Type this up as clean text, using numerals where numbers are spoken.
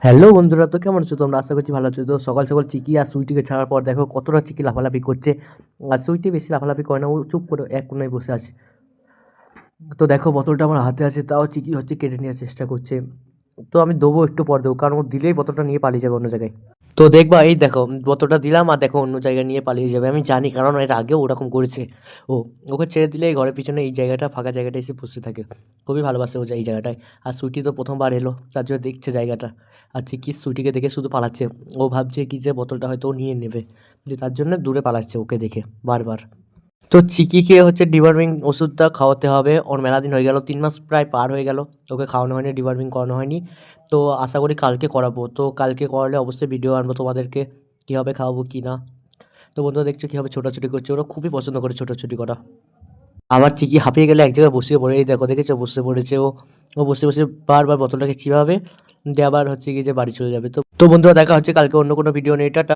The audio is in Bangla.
হ্যালো বন্ধুরা, তো কেমন আছো তোমরা? আশা করছি ভালো আছো। তো সকাল সকাল চিকি আর সুইটিকে ছাড়ার পর দেখো কতটা চিকি লাফালাফি করছে। আর সুইটি বেশি লাফালাফি করে না, ও চুপ করে এক কোনায় বসে আছে। তো দেখো বোতলটা আমার হাতে আছে, তাও চিকি হচ্ছে কেটে নেওয়ার চেষ্টা করছে। তো আমি দেবো, একটু পর দেবো, কারণ ও দিলেই বোতলটা নিয়ে পালিয়ে যাবে অন্য জায়গায়। তো দেখবা, এই দেখো বোতলটা দিলাম আর দেখো অন্য জায়গায় নিয়ে পালিয়ে যাবে। আমি জানি, কারণ এর আগেও ওরকম করেছে। ও ওকে ছেড়ে দিলে এই ঘরের পিছনে এই জায়গাটা, ফাঁকা জায়গাটা এসে বসে থাকে। খুবই ভালোবাসে ও এই জায়গাটায়। আর সুইটি তো প্রথমবার এলো, তার জন্য দেখছে জায়গাটা। আর চিকি সুইটিকে দেখে শুধু পালাচ্ছে। ও ভাবছে কি যে বোতলটা হয়তো ও নিয়ে নেবে, যে তার জন্য দূরে পালাচ্ছে ওকে দেখে বারবার। তো চিকিকে হচ্ছে ডিওয়ার্মিং ওষুধটা খাওয়াতে হবে। ওর মেলা দিন হয়ে গেল, 3 মাস প্রায় পার হয়ে গেল, ওকে খাওয়ানো হয়নি, ডিওয়ার্মিং করানো হয়নি। তো আশা করি কালকে করাবো। তো কালকে করালে অবশ্যই ভিডিও আনবো তোমাদেরকে, কীভাবে খাওয়াবো কী না। তো বন্ধুরা দেখছো কীভাবে ছোটাছুটি করছে, ওরা খুবই পছন্দ করে ছোটাছুটি করা। আবার চিকি হাঁপিয়ে গেলে এক জায়গায় বসিয়ে পড়ে, এই দেখো দেখেছো বসে পড়েছে ও। ও বসে বসে বারবার বোতলটাকে চিবাবে, দিয়ে আবার হচ্ছে কি যে বাড়ি চলে যাবে। তো তো বন্ধুরা দেখা হচ্ছে কালকে অন্য কোনো ভিডিও নিয়ে। টাটা।